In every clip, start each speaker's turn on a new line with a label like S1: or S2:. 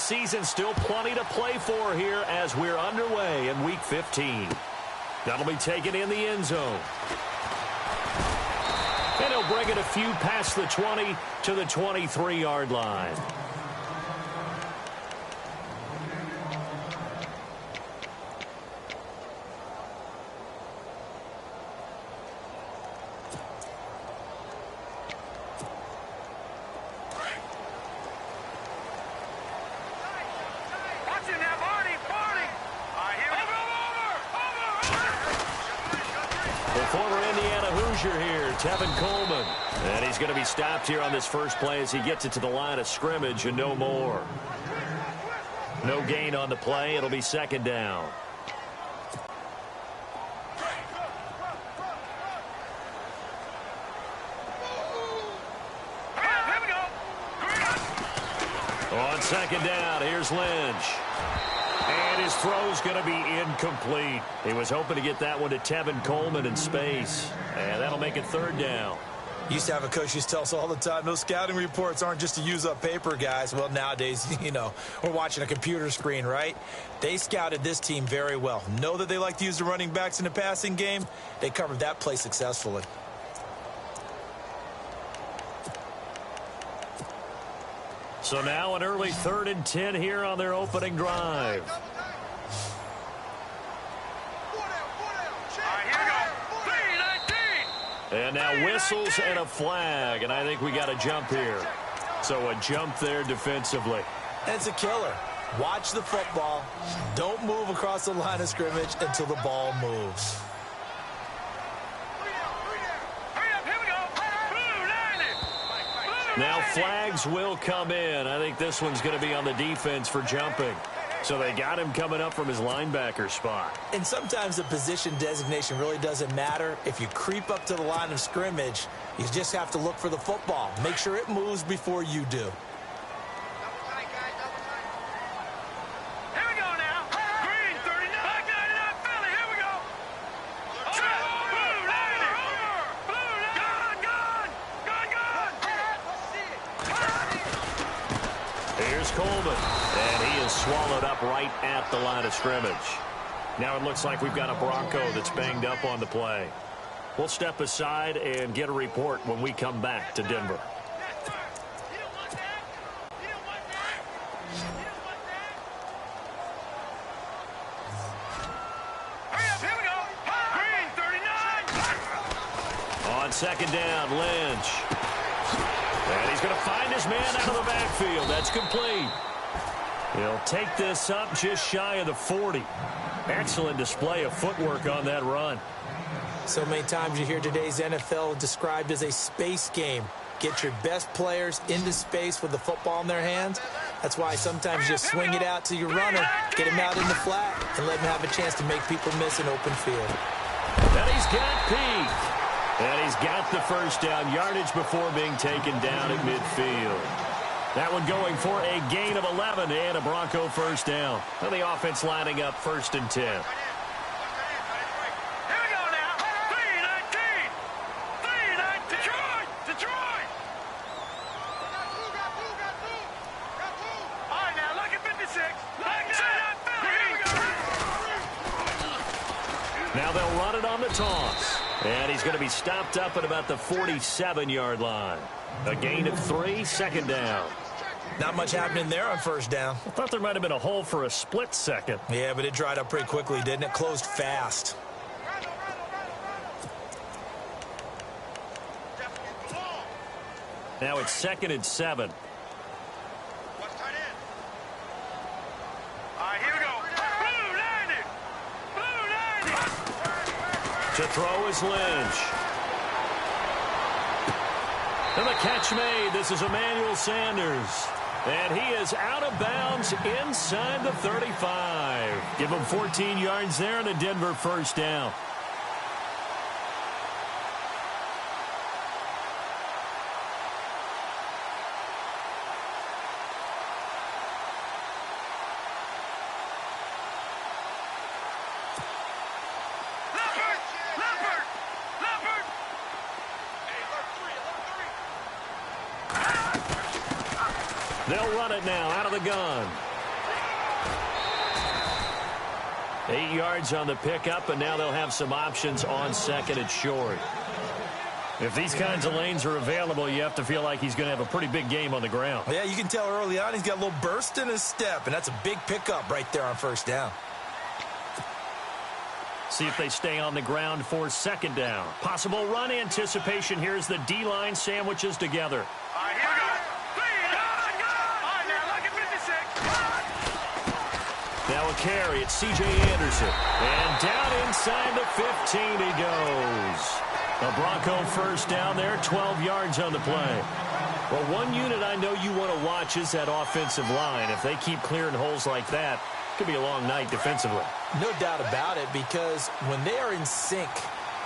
S1: season, still plenty to play for here as we're underway in Week 15. That'll be taken in the end zone. And he'll bring it a few past the 20 to the 23-yard line. Tevin Coleman. And he's going to be stopped here on this first play as he gets it to the line of scrimmage and no more. No gain on the play. It'll be second down. On second down, here's Lynch. And his throw's going to be incomplete. He was hoping to get that one to Tevin Coleman in space. And that'll make it third down.
S2: Used to have a coach who used to tell us all the time, those scouting reports aren't just to use up paper, guys. Well, nowadays, we're watching a computer screen, right? They scouted this team very well. Know that they like to use the running backs in the passing game. They covered that play successfully.
S1: So now an early 3rd and 10 here on their opening drive. And now whistles and a flag, and I think we got a jump here. So a jump there defensively.
S2: It's a killer. Watch the football. Don't move across the line of scrimmage until the ball moves.
S1: Now flags will come in. I think this one's going to be on the defense for jumping. So they got him coming up from his linebacker spot.
S2: And sometimes the position designation really doesn't matter. If you creep up to the line of scrimmage, you just have to look for the football. Make sure it moves before you do.
S1: Coleman, and he is swallowed up right at the line of scrimmage. Now it looks like we've got a Bronco that's banged up on the play. We'll step aside and get a report when we come back to Denver. On second down, Lynch. And he's going to find his man out of the backfield. That's complete. He'll take this up just shy of the 40. Excellent display of footwork on that run.
S2: So many times you hear today's NFL described as a space game. Get your best players into space with the football in their hands. That's why sometimes you swing it out to your runner, get him out in the flat, and let him have a chance to make people miss an open field.
S1: And he's got Peak. And he's got the first down yardage before being taken down at midfield. That one going for a gain of 11 and a Bronco first down. And the offense lining up 1st and 10.
S3: Here we go now. 3-19. 3-19. Detroit. All right, now look at 56.
S1: Now they'll run it on the toss. And he's going to be stopped up at about the 47-yard line. A gain of 3, second down.
S2: Not much happening there on first down.
S1: I thought there might have been a hole for a split second.
S2: Yeah, but it dried up pretty quickly, didn't it? Closed fast.
S1: Now it's 2nd and 7. To throw is Lynch. And the catch made. This is Emmanuel Sanders. And he is out of bounds inside the 35. Give him 14 yards there and a Denver first down. They'll run it now out of the gun. 8 yards on the pickup, and now they'll have some options on second and short. If these kinds of lanes are available, you have to feel like he's going to have a pretty big game on the ground.
S2: Yeah, you can tell early on he's got a little burst in his step, and that's a big pickup right there on first down.
S1: See if they stay on the ground for second down. Possible run anticipation. Here's the D-line sandwiches together.
S3: All right, here we go. All right, now look at 56.
S1: Now a carry. It's C.J. Anderson. And down inside the 15 he goes. A Bronco first down there, 12 yards on the play. Well, one unit I know you want to watch is that offensive line. If they keep clearing holes like that, it could be a long night defensively.
S2: No doubt about it, because when they are in sync,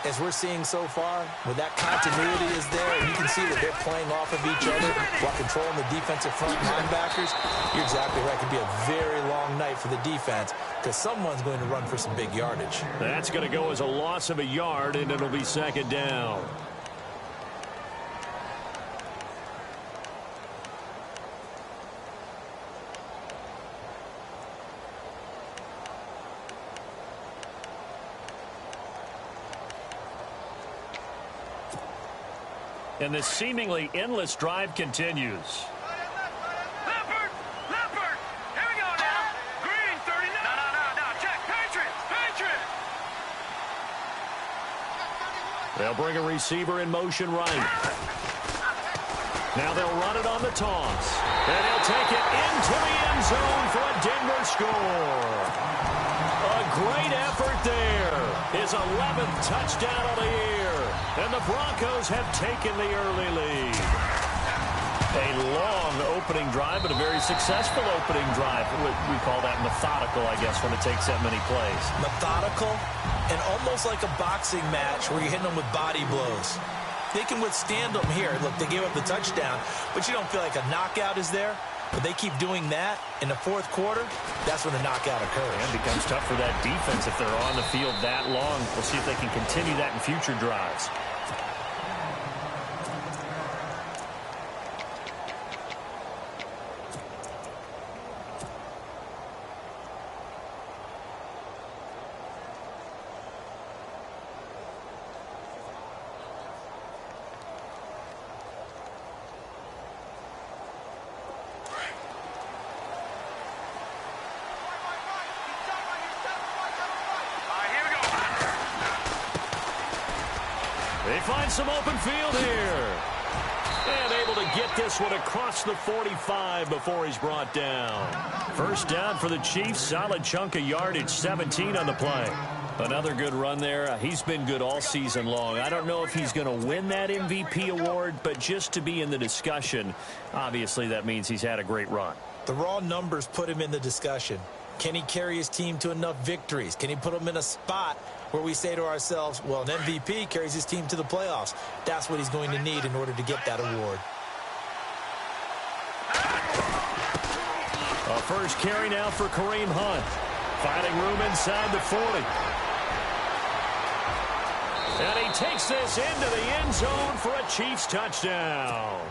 S2: as we're seeing so far, when that continuity is there, and you can see that they're playing off of each other while controlling the defensive front linebackers, you're exactly right. It could be a very long night for the defense because someone's going to run for some big yardage.
S1: That's going to go as a loss of a yard, and it'll be second down. And this seemingly endless drive continues.
S3: Leopard! Leopard! Here we go now. Green, 39. No. Check. Patriot!
S1: They'll bring a receiver in motion right. Now they'll run it on the toss. And he'll take it into the end zone for a Denver score. A great effort there. His 11th touchdown of the year. And the Broncos have taken the early lead. A long opening drive, but a very successful opening drive. We call that methodical, I guess, when it takes that many plays.
S2: Methodical and almost like a boxing match where you're hitting them with body blows. They can withstand them here. Look, they gave up the touchdown, but you don't feel like a knockout is there. But they keep doing that in the fourth quarter, that's when the knockout occurs.
S1: And it becomes tough for that defense if they're on the field that long. We'll see if they can continue that in future drives. They find some open field here. And able to get this one across the 45 before he's brought down. First down for the Chiefs. Solid chunk of yardage, 17 on the play. Another good run there. He's been good all season long. I don't know if he's going to win that MVP award, but just to be in the discussion, obviously that means he's had a great run.
S2: The raw numbers put him in the discussion. Can he carry his team to enough victories? Can he put them in a spot where we say to ourselves, well, an MVP carries his team to the playoffs. That's what he's going to need in order to get that award.
S1: A first carry now for Kareem Hunt. Finding room inside the 40. And he takes this into the end zone for a Chiefs touchdown.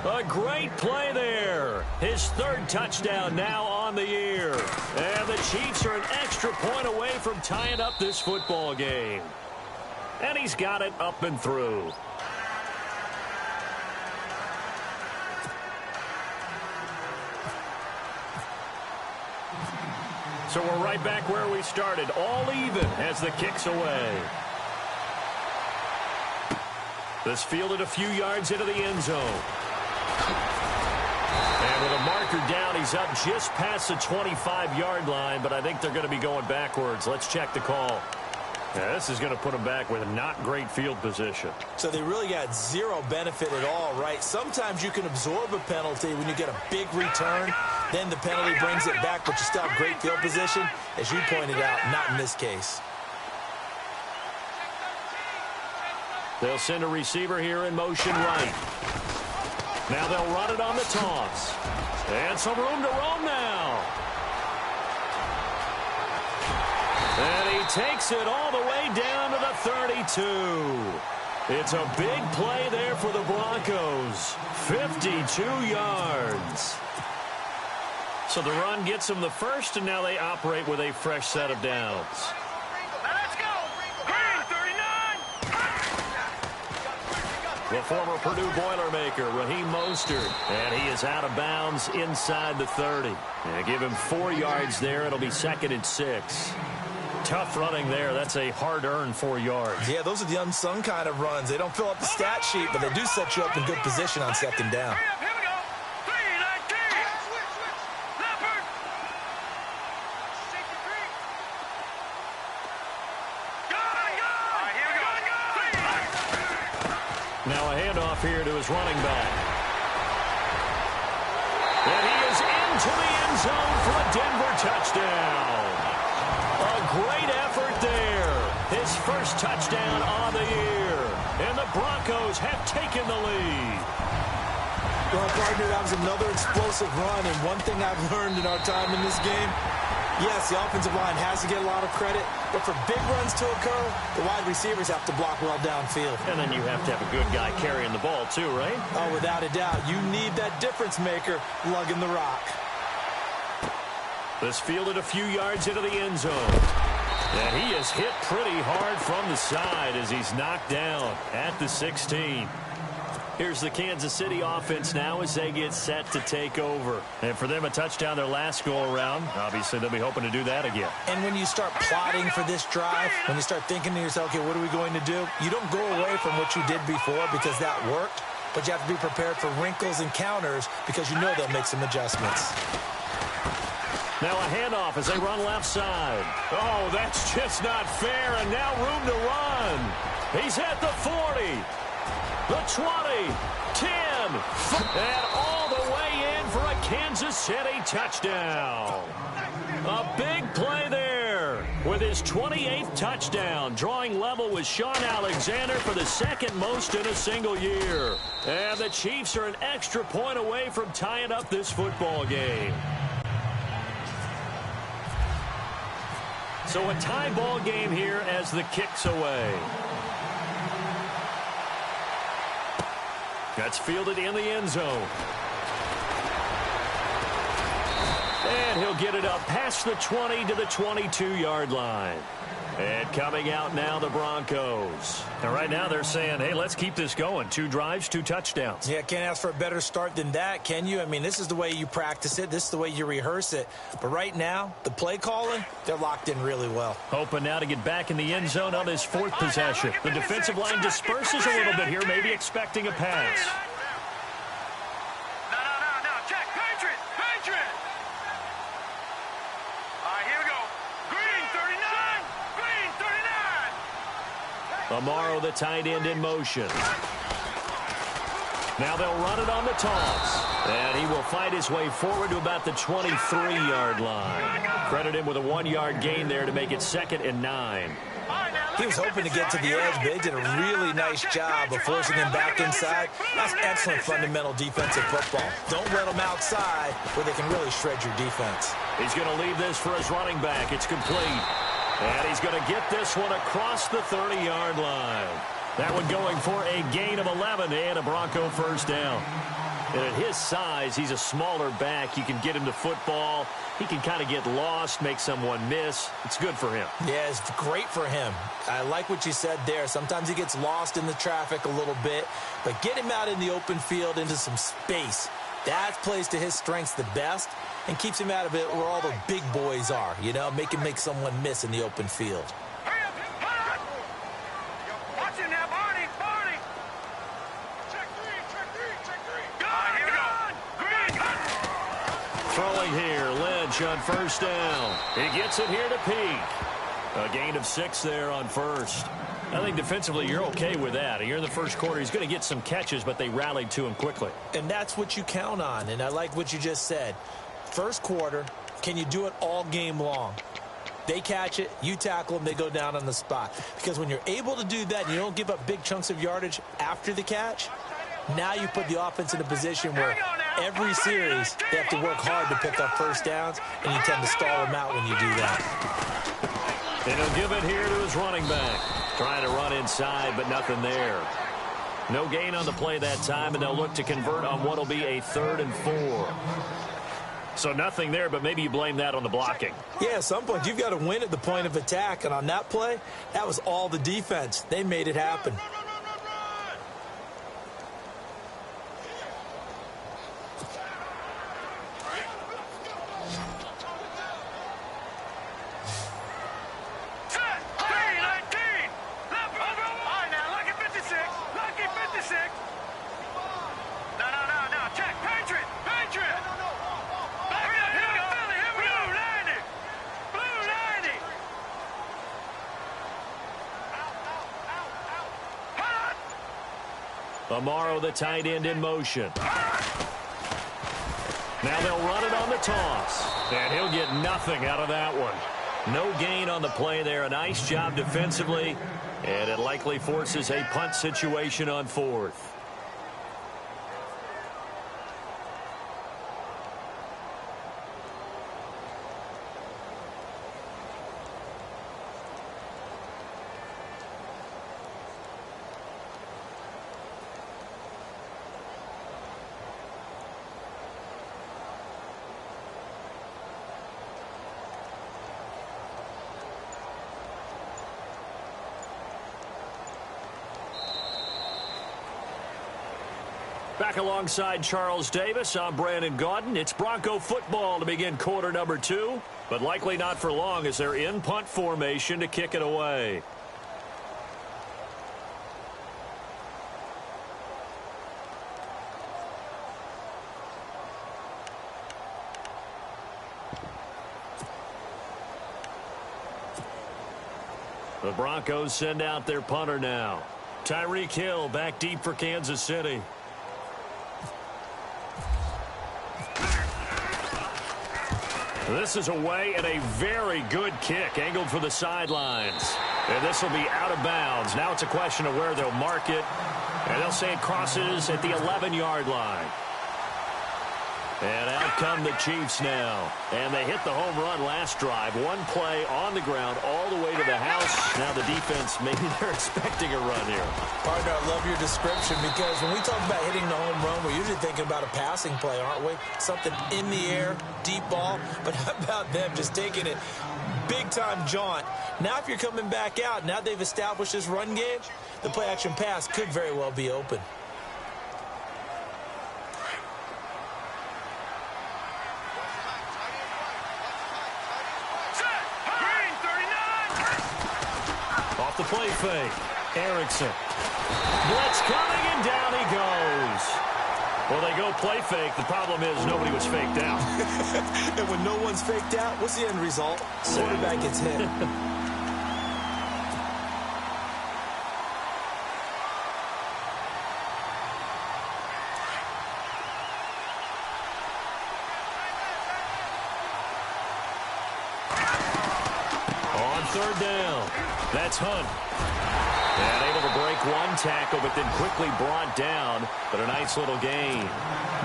S1: A great play there. His third touchdown now on the year. And the Chiefs are an extra point away from tying up this football game. And he's got it up and through. So we're right back where we started. All even as the kick's away. This fielded a few yards into the end zone. And with a marker down, he's up just past the 25-yard line, but I think they're going to be going backwards. Let's check the call. Yeah, this is going to put them back with a not great field position.
S2: So they really got zero benefit at all, right? Sometimes you can absorb a penalty when you get a big return. Then the penalty brings it back, but you still have great field position. As you pointed out, not in this case.
S1: They'll send a receiver here in motion right. Now they'll run it on the toss. And some room to roam now. And he takes it all the way down to the 32. It's a big play there for the Broncos. 52 yards. So the run gets them the first, and now they operate with a fresh set of downs.
S3: Let's go. Green 39.
S1: The former Purdue Boilermaker, Raheem Mostert, and he is out of bounds inside the 30. And give him 4 yards there. It'll be 2nd and 6. Tough running there. That's a hard-earned 4 yards.
S2: Yeah, those are the unsung kind of runs. They don't fill up the stat sheet, but they do set you up in good position on 2nd down.
S3: Here we go. 319. Leopard. Go. All right, here we go.
S1: Now a handoff here to his running back. And he is into the end zone for a Denver touchdown. A great effort there. His first touchdown on the year. And the Broncos have taken the lead.
S2: Well, partner, that was another explosive run. And one thing I've learned in our time in this game, yes, the offensive line has to get a lot of credit. But for big runs to occur, the wide receivers have to block well downfield.
S1: And then you have to have a good guy carrying the ball too, right?
S2: Oh, without a doubt. You need that difference maker lugging the rock.
S1: This fielded a few yards into the end zone. And he is hit pretty hard from the side as he's knocked down at the 16. Here's the Kansas City offense now as they get set to take over. And for them, a touchdown their last go-around. Obviously, they'll be hoping to do that again.
S2: And when you start plotting for this drive, when you start thinking to yourself, okay, what are we going to do? You don't go away from what you did before because that worked. But you have to be prepared for wrinkles and counters because you know they'll make some adjustments.
S1: Now a handoff as they run left side. Oh, that's just not fair, and now room to run. He's at the 40, the 20, 10, and all the way in for a Kansas City touchdown. A big play there with his 28th touchdown, drawing level with Sean Alexander for the 2nd most in a single year. And the Chiefs are an extra point away from tying up this football game. So a tie ball game here as the kick's away. That's fielded in the end zone. And he'll get it up past the 20 to the 22-yard line. And coming out now, the Broncos. And right now they're saying, hey, let's keep this going. 2 drives, 2 touchdowns.
S2: Yeah, can't ask for a better start than that, can you? I mean, this is the way you practice it. This is the way you rehearse it. But right now, the play calling, they're locked in really well.
S1: Hoping now to get back in the end zone on his 4th possession. The defensive line disperses a little bit here, maybe expecting a pass.
S3: No. Check. Patriot. All right, here we go. Green 39. Green 39.
S1: Amaro, the tight end, in motion. Now they'll run it on the toss. And he will fight his way forward to about the 23-yard line. Credit him with a 1-yard gain there to make it 2nd and 9.
S2: He was hoping to get to the edge, but they did a really nice job of forcing him back inside. That's excellent fundamental defensive football. Don't let them outside where they can really shred your defense.
S1: He's going to leave this for his running back. It's complete. And he's going to get this one across the 30-yard line. That one going for a gain of 11 and a Bronco first down. And at his size, he's a smaller back. You can get him to football. He can kind of get lost, make someone miss. It's good for him.
S2: Yeah, it's great for him. I like what you said there. Sometimes he gets lost in the traffic a little bit, but get him out in the open field into some space. That plays to his strengths the best and keeps him out of it where all the big boys are, you know, make someone miss in the open field.
S3: Hurry up. Watch him now, Barney. Check three. Go, here we go. Green.
S1: Throwing here, Lynch on first down. He gets it here to Peak. A gain of 6 there on first. I think defensively you're okay with that. Here in the first quarter, he's going to get some catches, but they rallied to him quickly.
S2: And that's what you count on, and I like what you just said. First quarter, can you do it all game long? They catch it, you tackle them, they go down on the spot. Because when you're able to do that and you don't give up big chunks of yardage after the catch, now you put the offense in a position where every series they have to work hard to pick up first downs, and you tend to stall them out when you do that.
S1: And he'll give it here to his running back. Trying to run inside, but nothing there. No gain on the play that time, and they'll look to convert on what will be a 3rd and 4. So nothing there, but maybe you blame that on the blocking.
S2: Yeah, at some point, you've got to win at the point of attack. And on that play, that was all the defense. They made it happen.
S1: Amaro, the tight end, in motion. Now they'll run it on the toss. And he'll get nothing out of that one. No gain on the play there. A nice job defensively. And it likely forces a punt situation on 4th. Back alongside Charles Davis, I'm Brandon Gaudin. It's Bronco football to begin quarter number 2, but likely not for long as they're in punt formation to kick it away. The Broncos send out their punter now. Tyreek Hill back deep for Kansas City. This is away and a very good kick angled for the sidelines. And this will be out of bounds. Now it's a question of where they'll mark it. And they'll say it crosses at the 11-yard line. And out come the Chiefs now. And they hit the home run last drive. One play on the ground all the way to the house. Now the defense, maybe they're expecting a run here.
S2: Partner, I love your description because when we talk about hitting the home run, we're usually thinking about a passing play, aren't we? Something in the air, deep ball. But how about them just taking it big-time jaunt? Now if you're coming back out, now they've established this run game, the play-action pass could very well be open.
S1: The play fake. Erickson. Blitz coming, and down he goes. Well, they go play fake. The problem is nobody was faked out.
S2: And when no one's faked out, what's the end result? Quarterback gets hit.
S1: On 3rd down. That's Hunt. And able to break one tackle, but then quickly brought down. But a nice little gain.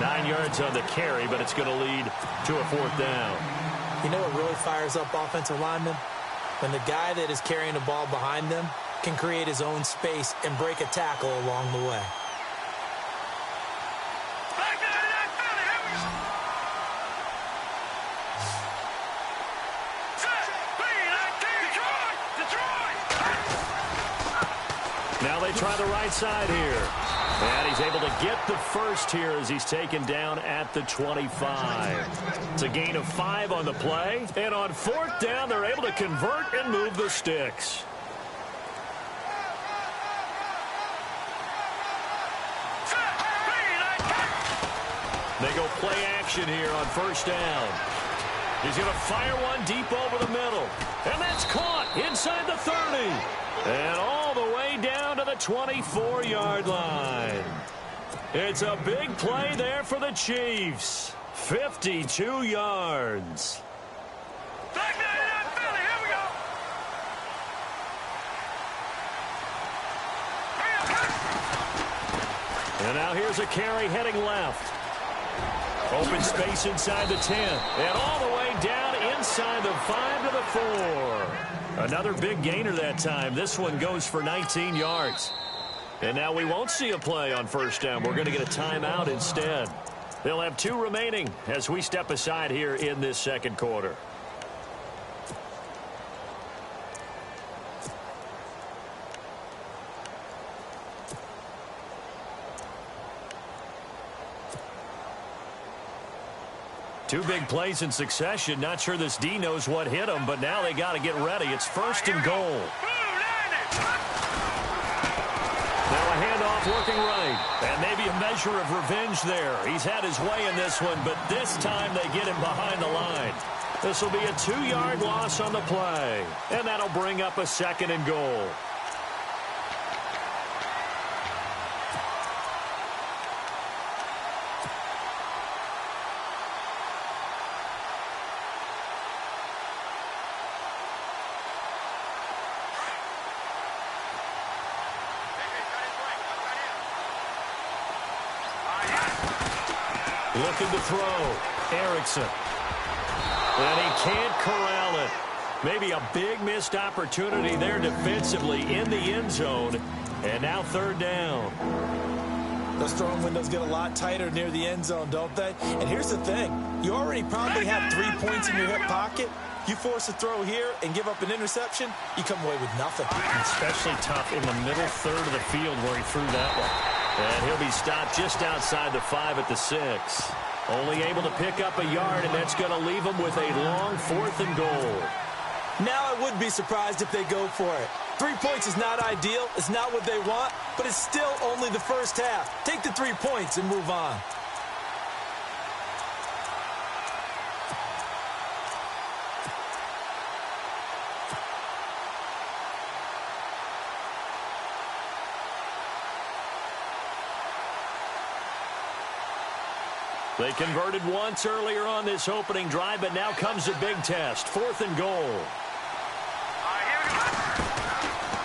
S1: 9 yards on the carry, but it's going to lead to a 4th down.
S2: You know what really fires up offensive linemen? When the guy that is carrying the ball behind them can create his own space and break a tackle along the way.
S1: Now they try the right side here. And he's able to get the first here as he's taken down at the 25. It's a gain of 5 on the play. And on 4th down, they're able to convert and move the sticks. They go play action here on 1st down. He's going to fire one deep over the middle. And that's caught inside the 30. And all the way down to the 24-yard line. It's a big play there for the Chiefs. 52 yards. And now here's a carry heading left. Open space inside the 10. And all the way down inside the 5 to the 4. Another big gainer that time. This one goes for 19 yards. And now we won't see a play on 1st down. We're going to get a timeout instead. They'll have 2 remaining as we step aside here in this second quarter. Two big plays in succession. Not sure this D knows what hit him, but now they got to get ready. It's 1st and goal. Now a handoff looking right. And maybe a measure of revenge there. He's had his way in this one, but this time they get him behind the line. This will be a 2-yard loss on the play. And that'll bring up a 2nd and goal. Looking to throw. Erickson. And he can't corral it. Maybe a big missed opportunity there defensively in the end zone. And now 3rd down.
S2: Those throwing windows get a lot tighter near the end zone, don't they? And here's the thing. You already probably have 3 points in your hip pocket. You force a throw here and give up an interception, you come away with nothing.
S1: Especially tough in the middle third of the field where he threw that one. And he'll be stopped just outside the 5 at the 6. Only able to pick up a yard, and that's going to leave him with a long 4th and goal.
S2: Now I would be surprised if they go for it. 3 points is not ideal. It's not what they want, but it's still only the first half. Take the 3 points and move on.
S1: They converted once earlier on this opening drive, but now comes a big test. 4th and goal.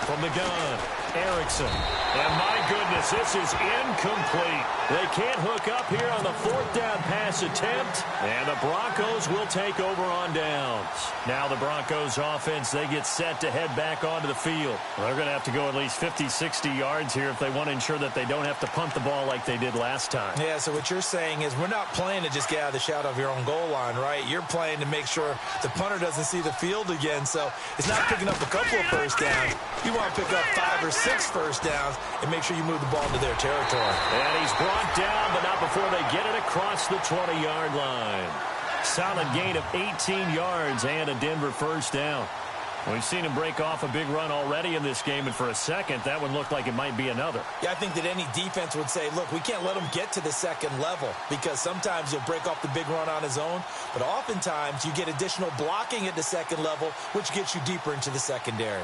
S1: From the gun, Erickson. And my goodness, this is incomplete. They can't hook up here on the 4th down pass attempt, and the Broncos will take over on downs. Now the Broncos offense, they get set to head back onto the field. They're going to have to go at least 50, 60 yards here if they want to ensure that they don't have to punt the ball like they did last time.
S2: Yeah, so what you're saying is we're not playing to just get out of the shadow of your own goal line, right? You're playing to make sure the punter doesn't see the field again, so it's not picking up a couple of first downs. You want to pick up 5 or 6 first downs and make sure you move the ball into their territory.
S1: And he's brought down, but not before they get it across the 20-yard line. Solid gain of 18 yards and a Denver first down. We've seen him break off a big run already in this game, and for a second, that one looked like it might be another.
S2: Yeah, I think that any defense would say, look, we can't let him get to the second level because sometimes he'll break off the big run on his own, but oftentimes you get additional blocking at the second level, which gets you deeper into the secondary.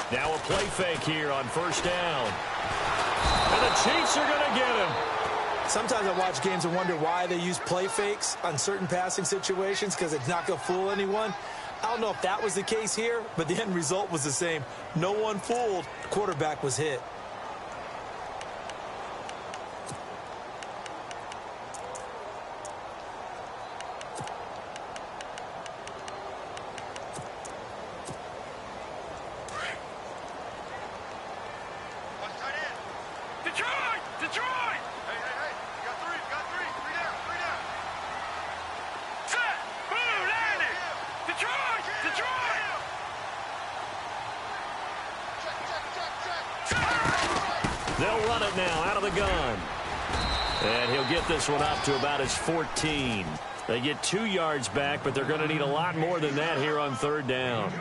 S1: Now a play fake here on first down. And the Chiefs are going to get him.
S2: Sometimes I watch games and wonder why they use play fakes on certain passing situations because it's not going to fool anyone. I don't know if that was the case here, but the end result was the same. No one fooled. The quarterback was hit.
S1: They'll run it now out of the gun. And he'll get this one up to about his 14. They get 2 yards back, but they're going to need a lot more than that here on third down.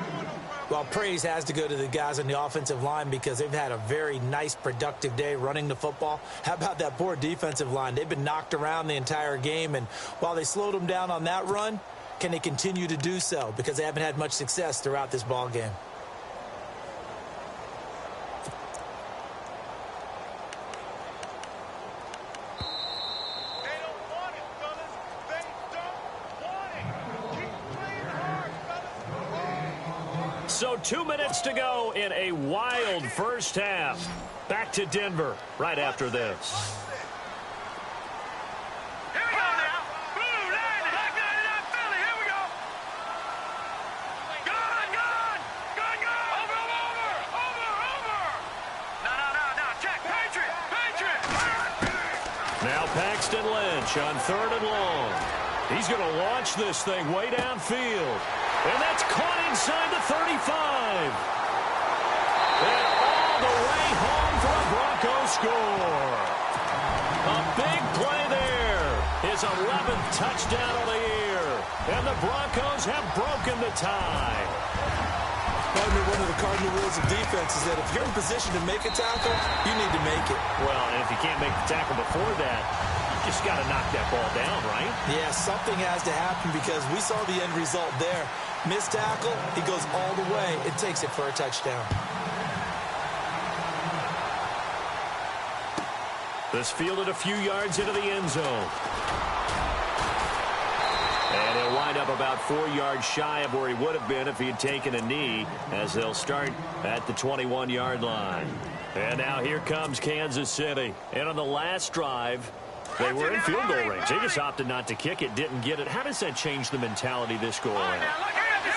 S2: Well, praise has to go to the guys on the offensive line because they've had a very nice, productive day running the football. How about that poor defensive line? They've been knocked around the entire game, and while they slowed them down on that run, can they continue to do so? Because they haven't had much success throughout this ball game.
S1: So 2 minutes to go in a wild first half. Back to Denver right after this.
S3: Here we go now. Blue 90, Black 99 Philly. Here we go. Gone. Over. No. Check. Patriot.
S1: Now Paxton Lynch on 3rd and long. He's going to launch this thing way downfield. And that's caught inside the 35. And all the way home for a Broncos score. A big play there. His 11th touchdown of the year. And the Broncos have broken the tie.
S2: One of the cardinal rules of defense is that if you're in position to make a tackle, you need to make it.
S1: Well, and if you can't make the tackle before that, you just got to knock that ball down, right?
S2: Yeah, something has to happen because we saw the end result there. Missed tackle, he goes all the way. It takes it for a touchdown.
S1: This fielded a few yards into the end zone. And he'll wind up about 4 yards shy of where he would have been if he had taken a knee, as they'll start at the 21-yard line. And now here comes Kansas City. And on the last drive, they were in field goal range. They just opted not to kick it, didn't get it. How does that change the mentality this go around?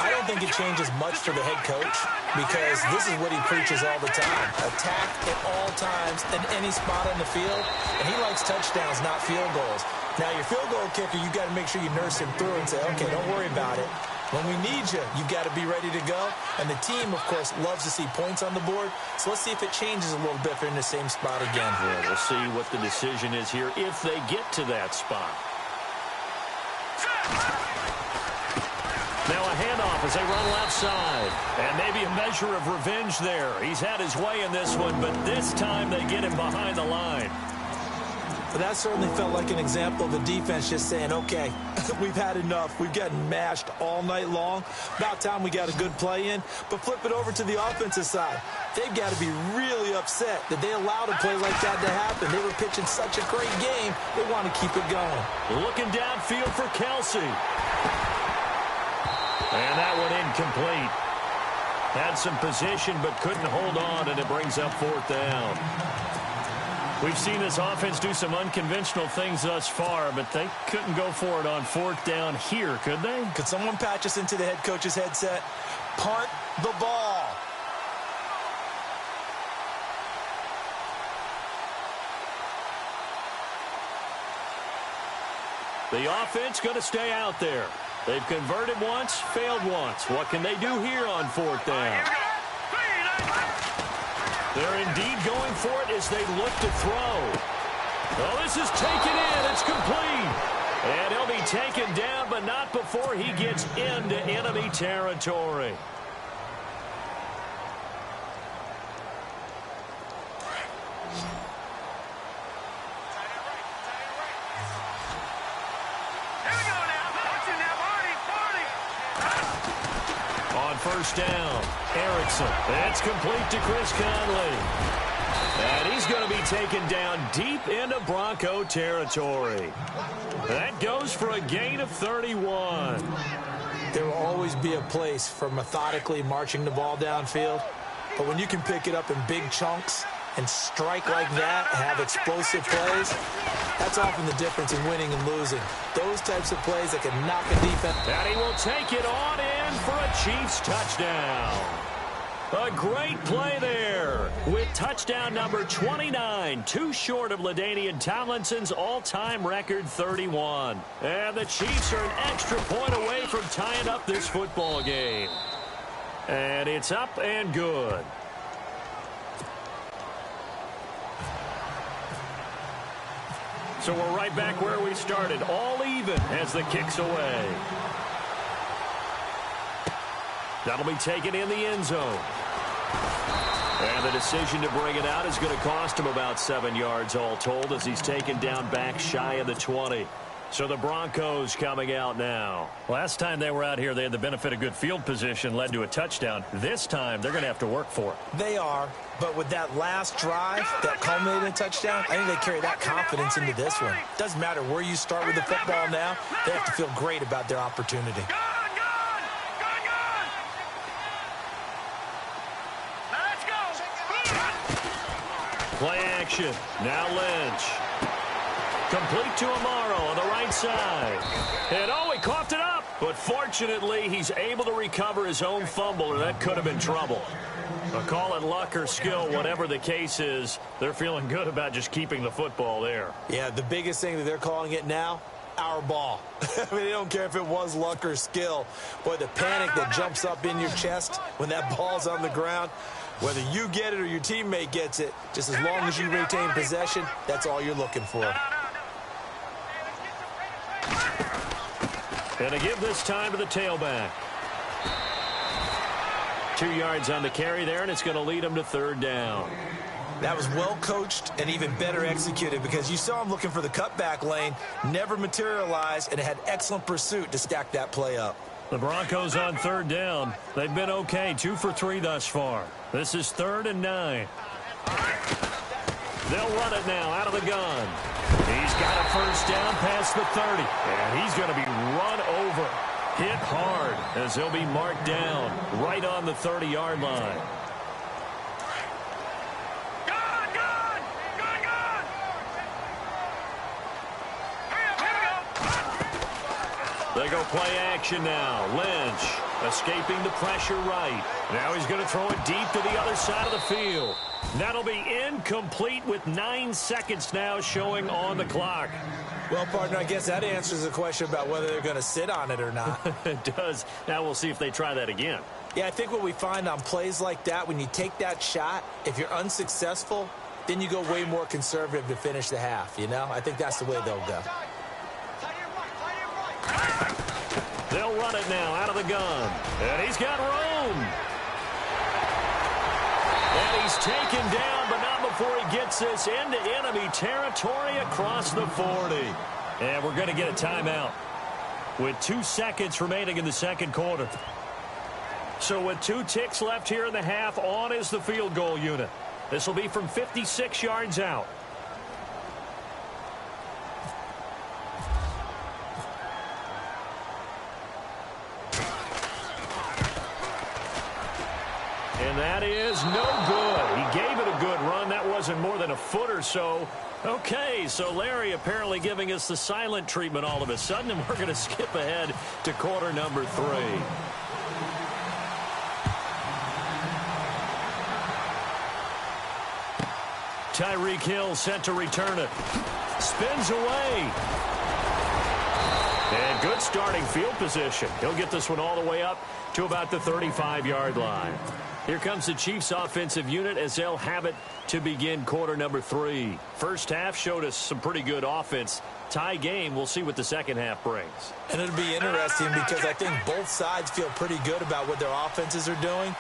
S2: I don't think it changes much for the head coach because this is what he preaches all the time. Attack at all times in any spot on the field. And he likes touchdowns, not field goals. Now, your field goal kicker, you got to make sure you nurse him through and say, okay, don't worry about it. When we need you, you got to be ready to go. And the team, of course, loves to see points on the board. So let's see if it changes a little bit if they're in the same spot again.
S1: Yeah, we'll see what the decision is here if they get to that spot. Now a handoff as they run left side. And maybe a measure of revenge there. He's had his way in this one, but this time they get him behind the line.
S2: But that certainly felt like an example of the defense just saying, okay, we've had enough. We've gotten mashed all night long. About time we got a good play in. But flip it over to the offensive side. They've got to be really upset that they allowed a play like that to happen. They were pitching such a great game. They want to keep it going.
S1: Looking downfield for Kelsey. And that one incomplete. Had some position but couldn't hold on, and it brings up 4th down. We've seen this offense do some unconventional things thus far, but they couldn't go for it on 4th down here, could they?
S2: Could someone patch us into the head coach's headset? Punt the ball.
S1: The offense going to stay out there. They've converted once, failed once. What can they do here on 4th down? They're indeed going for it as they look to throw. Oh, this is taken in. It's complete. And he'll be taken down, but not before he gets into enemy territory. First down, Erickson. That's complete to Chris Conley. And he's going to be taken down deep into Bronco territory. That goes for a gain of 31.
S2: There will always be a place for methodically marching the ball downfield. But when you can pick it up in big chunks and strike like that, have explosive plays, that's often the difference in winning and losing. Those types of plays that can knock a defense.
S1: And he will take it on in for a Chiefs touchdown. A great play there with touchdown number 29, too short of LaDainian Tomlinson's all-time record 31. And the Chiefs are an extra point away from tying up this football game. And it's up and good. So we're right back where we started, all even as the kick's away. That'll be taken in the end zone. And the decision to bring it out is going to cost him about 7 yards all told as he's taken down back shy of the 20. So the Broncos coming out now. Last time they were out here, they had the benefit of good field position, led to a touchdown. This time, they're going to have to work for it.
S2: They are, but with that last drive that culminated in a touchdown, I think they carry that confidence into this one. Doesn't matter where you start with the football now, they have to feel great about their opportunity.
S1: Play action. Now Lynch. Complete to Amaro on the right side. And oh, he coughed it up. But fortunately, he's able to recover his own fumble, or that could have been trouble. But call it luck or skill, whatever the case is, they're feeling good about just keeping the football there.
S2: Yeah, the biggest thing that they're calling it now, our ball. I mean, they don't care if it was luck or skill. Boy, the panic that jumps up in your chest when that ball's on the ground, whether you get it or your teammate gets it, just as long as you retain possession, that's all you're looking for.
S1: And to give this time to the tailback. 2 yards on the carry there, and it's going to lead him to third down.
S2: That was well coached and even better executed because you saw him looking for the cutback lane, never materialized, and had excellent pursuit to stack that play up.
S1: The Broncos on third down. They've been okay, 2 for 3 thus far. This is 3rd and 9. They'll run it now out of the gun. He's got a first down past the 30, and he's going to be run over. Hit hard as he'll be marked down right on the 30-yard line. They go play action now. Lynch escaping the pressure right. Now he's going to throw it deep to the other side of the field. That'll be incomplete with 9 seconds now showing on the clock.
S2: Well, partner, I guess that answers the question about whether they're going to sit on it or not.
S1: It does. Now we'll see if they try that again.
S2: Yeah, I think what we find on plays like that, when you take that shot, if you're unsuccessful, then you go way more conservative to finish the half, you know? I think that's the way they'll go.
S1: They'll run it now out of the gun. And he's got room. And he's taken down, but not before he gets this into enemy territory across the 40. And we're going to get a timeout with 2 seconds remaining in the second quarter. So with 2 ticks left here in the half, on is the field goal unit. This will be from 56 yards out. And that is no good. He gave it a good run. That wasn't more than a foot or so. Okay, so Larry apparently giving us the silent treatment all of a sudden, and we're going to skip ahead to quarter number 3. Tyreek Hill set to return it. Spins away. And good starting field position. He'll get this one all the way up to about the 35-yard line. Here comes the Chiefs offensive unit as they'll have it to begin quarter number 3. First half showed us some pretty good offense. Tie game, we'll see what the second half brings.
S2: And it'll be interesting because I think both sides feel pretty good about what their offenses are doing.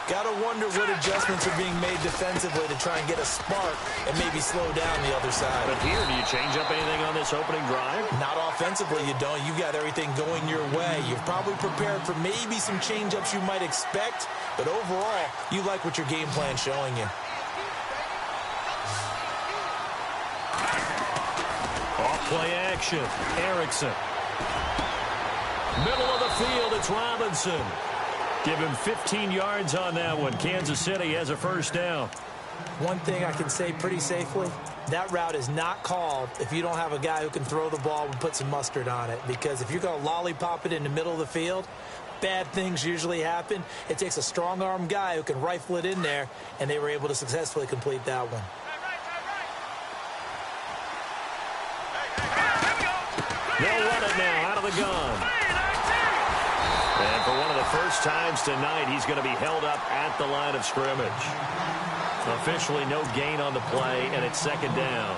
S2: Got to wonder what adjustments are being made defensively to try and get a spark and maybe slow down the other side.
S1: But here, do you change up anything on this opening drive?
S2: Not offensively, you don't. You've got everything going your way. You've probably prepared for maybe some change-ups you might expect, but overall, you like what your game plan's showing you.
S1: Off play action. Erickson. Middle of the field, it's Robinson. Give him 15 yards on that one. Kansas City has a first down.
S2: One thing I can say pretty safely, that route is not called if you don't have a guy who can throw the ball and put some mustard on it. Because if you're going to lollipop it in the middle of the field, bad things usually happen. It takes a strong-arm guy who can rifle it in there, and they were able to successfully complete that one.
S1: They'll run it now out of the gun. And for one of the first times tonight, he's going to be held up at the line of scrimmage. Officially no gain on the play, and it's second down.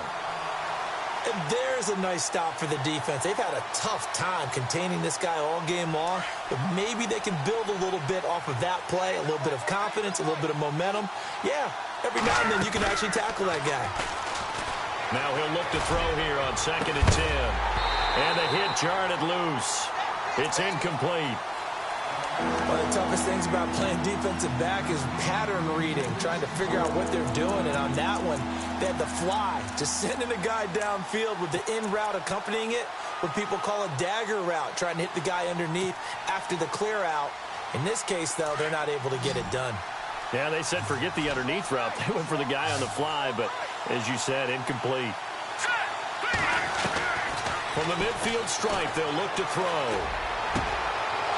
S2: And there's a nice stop for the defense. They've had a tough time containing this guy all game long, but maybe they can build a little bit off of that play, a little bit of confidence, a little bit of momentum. Yeah, every now and then you can actually tackle that guy.
S1: Now he'll look to throw here on 2nd and 10. And the hit jarred it loose. It's incomplete.
S2: One of the toughest things about playing defensive back is pattern reading, trying to figure out what they're doing. And on that one, they had the fly, just sending a guy downfield with the in route accompanying it, what people call a dagger route, trying to hit the guy underneath after the clear out. In this case, though, they're not able to get it done.
S1: Yeah, they said forget the underneath route. They went for the guy on the fly, but As you said, incomplete. From the midfield stripe, they'll look to throw.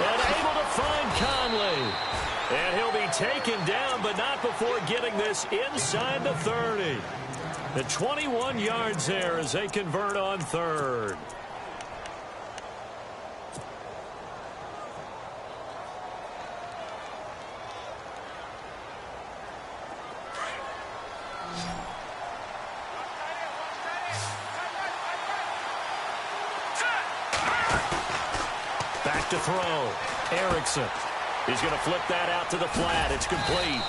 S1: And able to find Conley. And he'll be taken down, but not before getting this inside the 30. The 21 yards there as they convert on third. Back to throw. Erickson. He's going to flip that out to the flat. It's complete.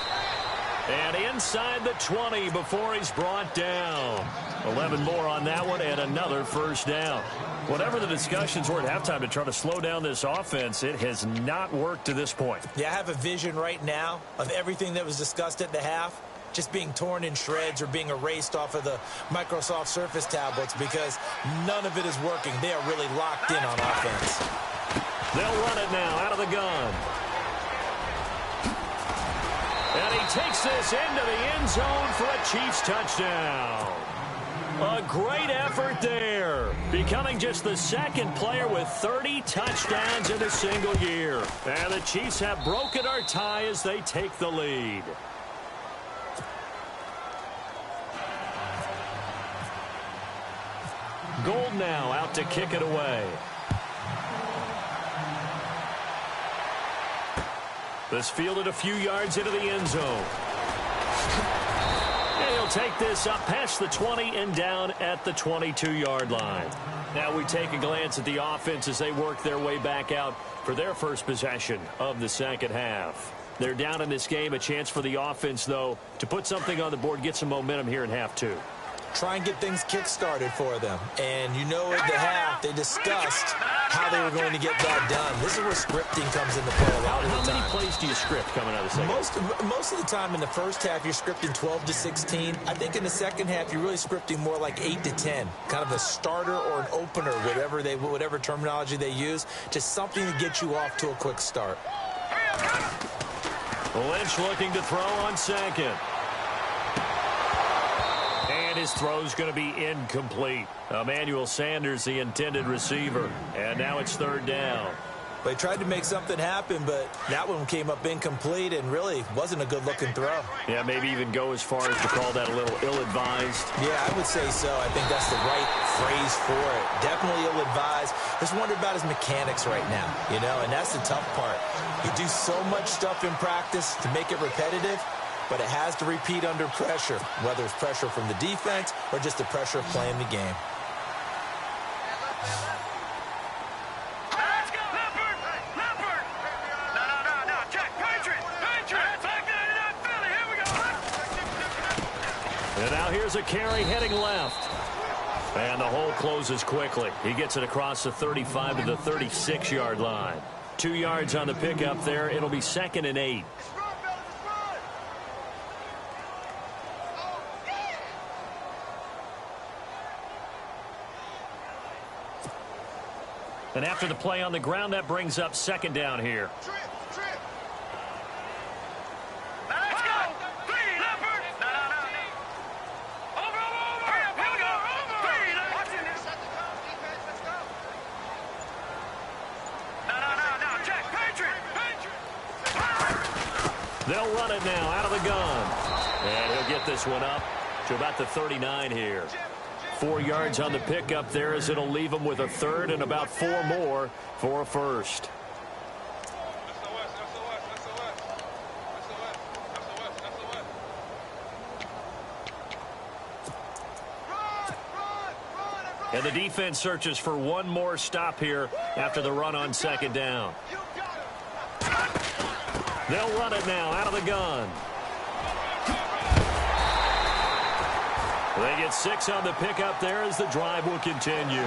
S1: And inside the 20 before he's brought down. 11 more on that one and another first down. Whatever the discussions were at halftime to try to slow down this offense, it has not worked to this point.
S2: Yeah, I have a vision right now of everything that was discussed at the half just being torn in shreds or being erased off of the Microsoft Surface tablets because none of it is working. They are really locked in on offense.
S1: They'll run it now out of the gun. And he takes this into the end zone for a Chiefs touchdown. A great effort there. Becoming just the second player with 30 touchdowns in a single year. And the Chiefs have broken our tie as they take the lead. Gold now out to kick it away. This fielded a few yards into the end zone. And he'll take this up past the 20 and down at the 22-yard line. Now we take a glance at the offense as they work their way back out for their first possession of the second half. They're down in this game. A chance for the offense, though, to put something on the board, get some momentum here in half two.
S2: Try and get things kick-started for them. And you know at the half, they discussed how they were going to get that done. This is where scripting comes into play a lot of the time.
S1: How many plays do you script coming out of the second?
S2: Most of the time in the first half, you're scripting 12 to 16. I think in the second half, you're really scripting more like 8 to 10. Kind of a starter or an opener, whatever terminology they use. Just something to get you off to a quick start.
S1: Lynch looking to throw on second. And his throw's going to be incomplete. Emmanuel Sanders, the intended receiver. And now it's third down.
S2: They tried to make something happen, but that one came up incomplete and really wasn't a good-looking throw.
S1: Yeah, maybe even go as far as to call that a little ill-advised.
S2: Yeah, I would say so. I think that's the right phrase for it. Definitely ill-advised. Just wonder about his mechanics right now, and that's the tough part. You do so much stuff in practice to make it repetitive, but it has to repeat under pressure, whether it's pressure from the defense or just the pressure of playing the game.
S1: And now here's a carry heading left. And the hole closes quickly. He gets it across the 35 to the 36-yard line. 2 yards on the pickup there. It'll be 2nd and 8. And after the play on the ground, that brings up 2nd down here. They'll run it now out of the gun. And he'll get this one up to about the 39 here. 4 yards on the pickup there as it'll leave him with a third and about 4 more for a first. And the defense searches for one more stop here after the run on 2nd down. They'll run it now out of the gun. They get 6 on the pickup there as the drive will continue.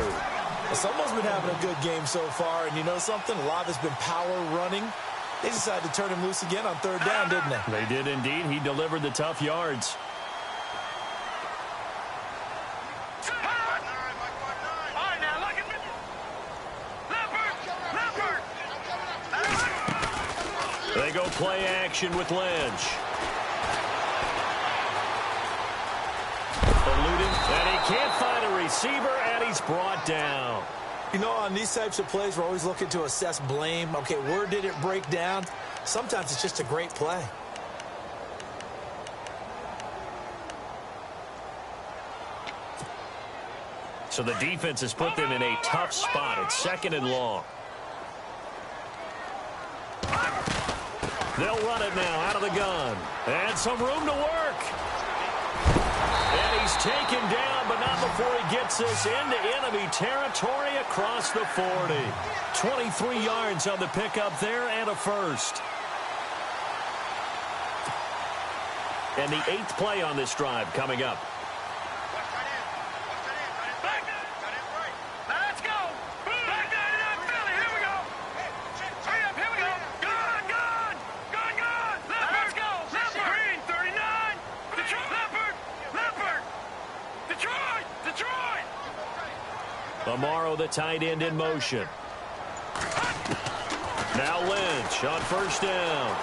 S2: Someone's been having a good game so far, and you know something? A lot has been power running. They decided to turn him loose again on 3rd down, didn't they?
S1: They did indeed. He delivered the tough yards. They go play action with Lynch. can't find a receiver, and he's brought down.
S2: You know, on these types of plays, we're always looking to assess blame. Okay, where did it break down? Sometimes it's just a great play.
S1: So the defense has put them in a tough spot. It's 2nd and long. They'll run it now out of the gun. And some room to work. And he's taken down, but not before he gets us into enemy territory across the 40. 23 yards on the pickup there and a first. And the 8th play on this drive coming up. Amaro, the tight end, in motion. Now Lynch on 1st down.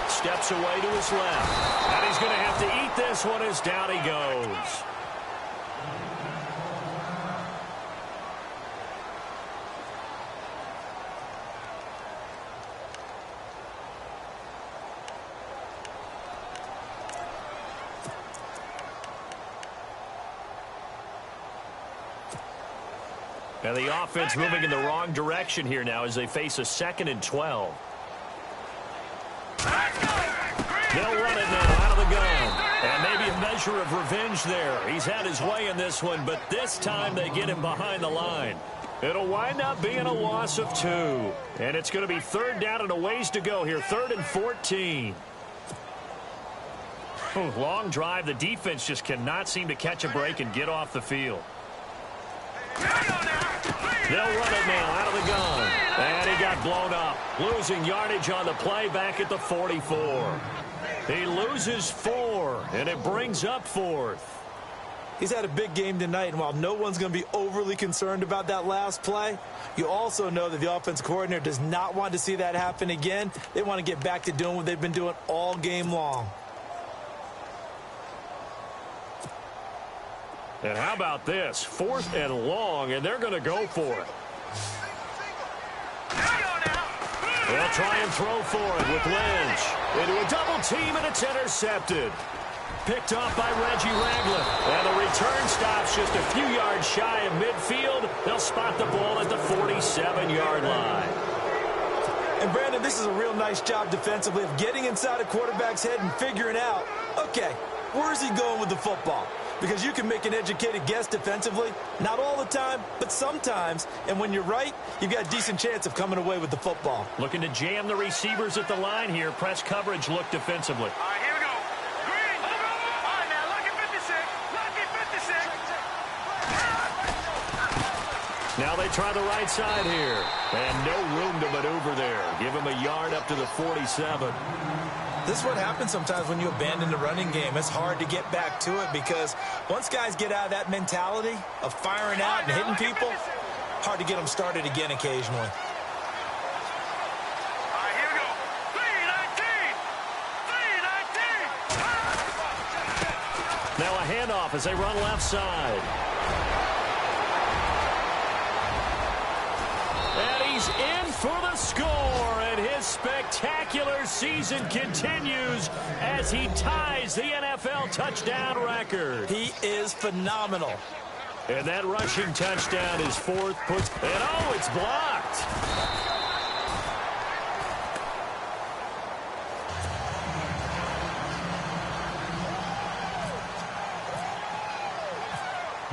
S1: Steps away to his left. And he's going to have to eat this one as down he goes. And the offense moving in the wrong direction here now as they face a 2nd and 12. They'll run it now out of the gun. And maybe a measure of revenge there. He's had his way in this one, but this time they get him behind the line. It'll wind up being a loss of 2. And it's going to be 3rd down and a ways to go here. 3rd and 14. Long drive. The defense just cannot seem to catch a break and get off the field. They'll run it now out of the gun. And he got blown up. Losing yardage on the play back at the 44. He loses 4, and it brings up 4th.
S2: He's had a big game tonight, and while no one's going to be overly concerned about that last play, you also know that the offensive coordinator does not want to see that happen again. They want to get back to doing what they've been doing all game long.
S1: And how about this? 4th and long, and they're going to go for it. They'll try and throw for it with Lynch. Into a double team, and it's intercepted. Picked off by Reggie Ragland. And the return stops just a few yards shy of midfield. They'll spot the ball at the 47-yard line.
S2: And, Brandon, this is a real nice job defensively of getting inside a quarterback's head and figuring out, okay, where's he going with the football? Because you can make an educated guess defensively. Not all the time, but sometimes. And when you're right, you've got a decent chance of coming away with the football. Looking to jam the receivers at the line here. Press coverage look defensively.
S3: All right, here we go. Green. All right, now, lucky 56. Lucky 56.
S1: Now they try the right side here. And no room to maneuver there. Give him a yard up to the 47.
S2: This is what happens sometimes when you abandon the running game. It's hard to get back to it because once guys get out of that mentality of firing out and hitting people, hard to get them started again occasionally.
S3: All right, here we go. 3-19. 3-19.
S1: Now a handoff as they run left side. And he's in for the score, and his spectacular season continues as he ties the NFL touchdown record.
S2: He is phenomenal.
S1: And that rushing touchdown is 4th. And oh, it's blocked.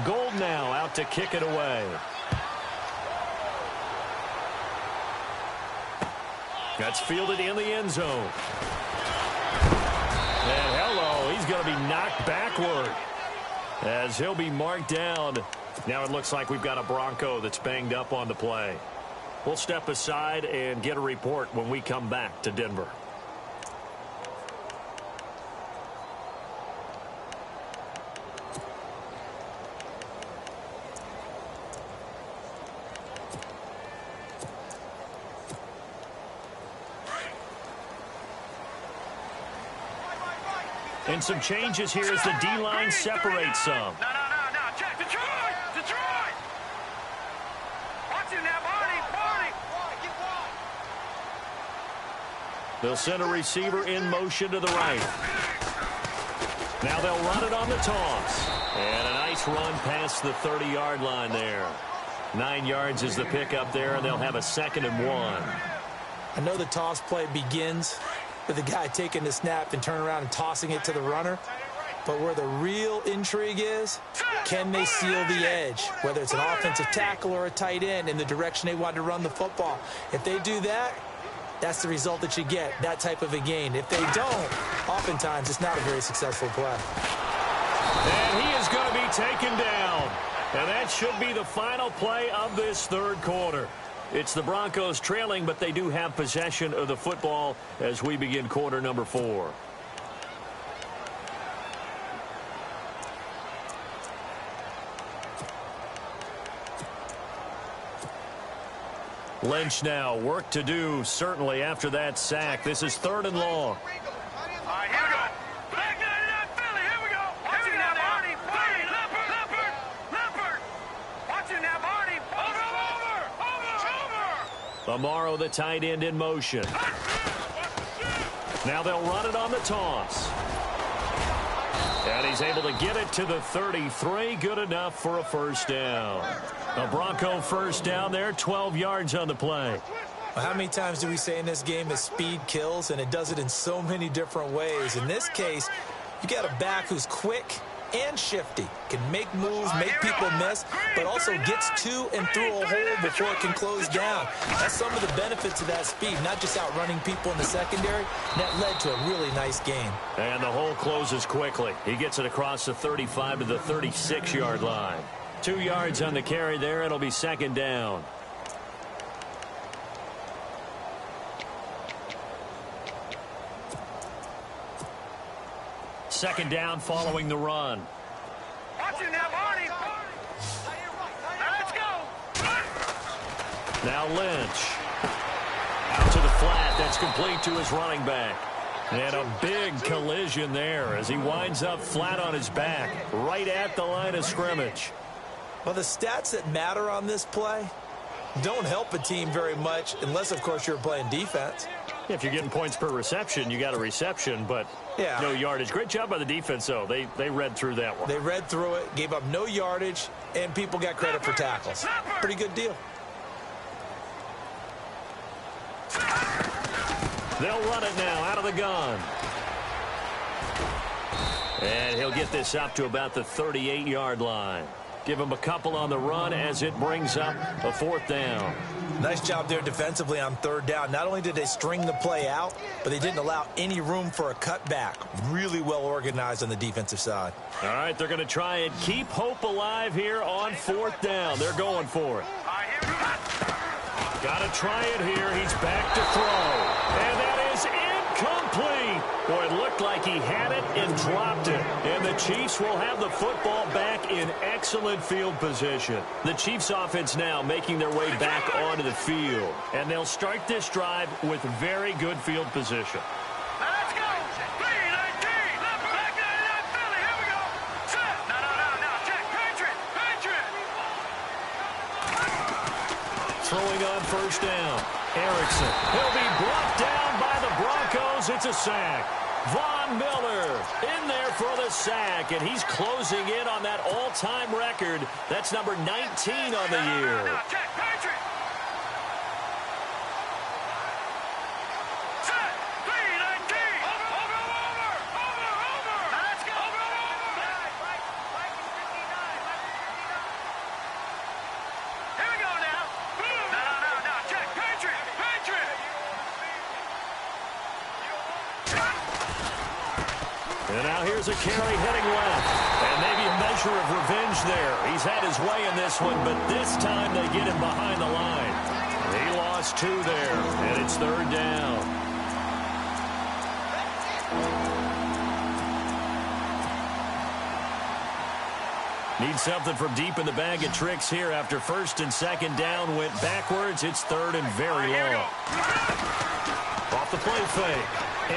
S1: Gold now out to kick it away. That's fielded in the end zone. And hello, he's going to be knocked backward as he'll be marked down. Now it looks like we've got a Bronco that's banged up on the play. We'll step aside and get a report when we come back to Denver. And some changes here as the D-line separates some.
S3: No. Check the
S1: They'll send a receiver in motion to the right. Now they'll run it on the toss. And a nice run past the 30-yard line there. 9 yards is the pickup there, and they'll have a 2nd and 1.
S2: I know the toss play begins with the guy taking the snap and turning around and tossing it to the runner. But where the real intrigue is, can they seal the edge? Whether it's an offensive tackle or a tight end in the direction they want to run the football. If they do that, that's the result that you get, that type of a gain. If they don't, oftentimes it's not a very successful play.
S1: And he is going to be taken down. And that should be the final play of this third quarter. It's the Broncos trailing, but they do have possession of the football as we begin quarter number 4. Lynch now, work to do, certainly after that sack. This is 3rd and long.
S3: All right, here we go. Back 99 Philly, here we go. Watch it now, Barney. Leopard. Watch it now, Barney. Over.
S1: Amaro, the tight end, in motion. Now they'll run it on the toss. And he's able to get it to the 33. Good enough for a first down. A Bronco first down there, 12 yards on the play.
S2: Well, how many times do we say in this game that speed kills, and it does it in so many different ways? In this case, you got a back who's quick and shifty, can make moves, make people miss, but also gets to and through a hole before it can close down. That's some of the benefits of that speed, not just outrunning people in the secondary. That led to a really nice game.
S1: And the hole closes quickly. He gets it across the 35 to the 36-yard line. 2 yards on the carry there. It'll be 2nd down. Second down following the run.
S3: Watch it now, Barney. Let's go.
S1: Now Lynch. Out to the flat. That's complete to his running back. And a big collision there as he winds up flat on his back, right at the line of scrimmage.
S2: Well, the stats that matter on this play don't help a team very much unless, of course, you're playing defense.
S1: If you're getting points per reception, you got a reception, but no yardage. Great job by the defense, though. They read through that one.
S2: They read through it, gave up no yardage, and people got credit for tackles. Pretty good deal.
S1: They'll run it now out of the gun. And he'll get this up to about the 38-yard line. Give him a couple on the run as it brings up a 4th down.
S2: Nice job there defensively on 3rd down. Not only did they string the play out, but they didn't allow any room for a cutback. Really well organized on the defensive side.
S1: All right, they're going to try and keep hope alive here on 4th down. They're going for it. Got to try it here. He's back to throw. And that is incomplete. Boy, it looked like he had it and dropped it. And the Chiefs will have the football back in excellent field position. The Chiefs offense now making their way back onto the field. And they'll start this drive with very good field position.
S3: Let's go. 3-19. Back 99 Philly, here we go. Set. No. Check. Patriot.
S1: Throwing on first down. Erickson. He'll be brought down by the Broncos. It's a sack. Von Miller in there for the sack, and he's closing in on that all-time record. That's number 19 on the year.
S3: Check. Patriot. Set. 3-19. Over. Let's go. Here we go now. No. Check. Patriot.
S1: And now here's a carry heading left. And maybe a measure of revenge there. He's had his way in this one, but this time they get him behind the line. He lost 2 there, and it's 3rd down. Need something from deep in the bag of tricks here after 1st and 2nd down went backwards. It's 3rd and very long. Off the play fake.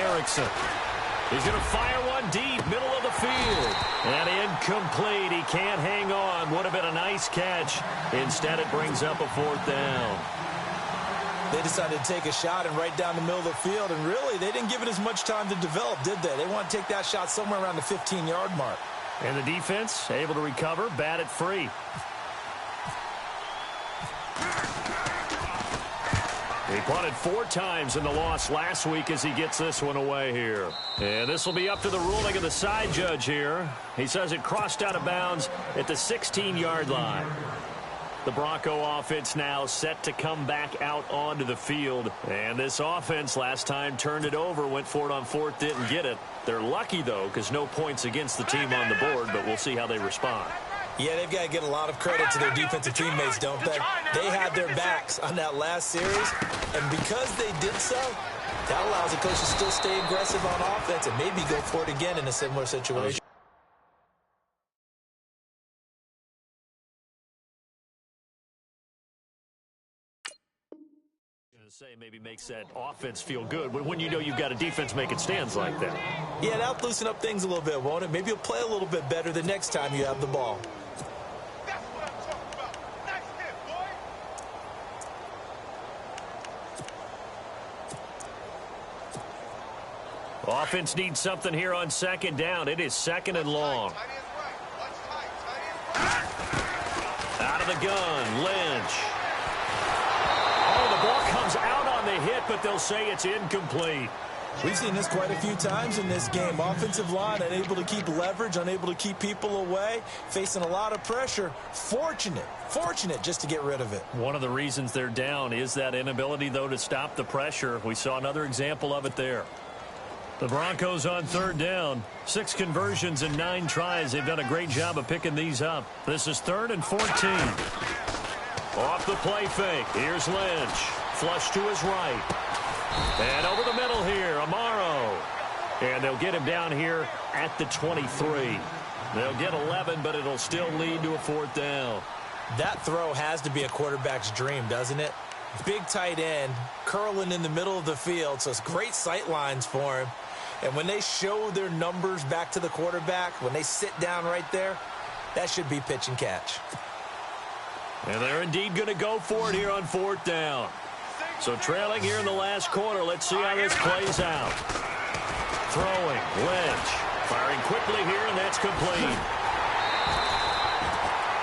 S1: Erickson. He's going to fire one deep, middle of the field. And incomplete. He can't hang on. Would have been a nice catch. Instead, it brings up a 4th down.
S2: They decided to take a shot and right down the middle of the field, and really, they didn't give it as much time to develop, did they? They want to take that shot somewhere around the 15-yard mark.
S1: And the defense able to recover, bat it free. He punted 4 times in the loss last week as he gets this one away here. And this will be up to the ruling of the side judge here. He says it crossed out of bounds at the 16-yard line. The Bronco offense now set to come back out onto the field. And this offense last time turned it over, went for it on 4th, didn't get it. They're lucky, though, because no points against the team on the board, but we'll see how they respond.
S2: Yeah, they've got to get a lot of credit to their defensive teammates, don't they? They had their backs on that last series, and because they did so, that allows the coach to still stay aggressive on offense and maybe go for it again in a similar situation.
S1: Say maybe makes that offense feel good, but when you know you've got a defense making stands like that.
S2: Yeah, that'll loosen up things a little bit, won't it? Maybe you'll play a little bit better the next time you have the ball.
S3: That's what I'm talking about. Nice hit, boy.
S1: Offense needs something here on 2nd down. It is 2nd and long. Out of the gun, Lynch. The ball comes out on the hit, but they'll say it's incomplete.
S2: We've seen this quite a few times in this game. Offensive line unable to keep leverage, unable to keep people away, facing a lot of pressure. Fortunate just to get rid of it.
S1: One of the reasons they're down is that inability, though, to stop the pressure. We saw another example of it there. The Broncos on 3rd down. 6 conversions and 9 tries. They've done a great job of picking these up. This is 3rd and 14. Off the play fake. Here's Lynch. Flush to his right. And over the middle here, Amaro. And they'll get him down here at the 23. They'll get 11, but it'll still lead to a 4th down.
S2: That throw has to be a quarterback's dream, doesn't it? Big tight end, curling in the middle of the field, so it's great sight lines for him. And when they show their numbers back to the quarterback, when they sit down right there, that should be pitch and catch.
S1: And they're indeed going to go for it here on 4th down. So trailing here in the last quarter. Let's see how this plays out. Throwing, Lynch. Firing quickly here, and that's complete.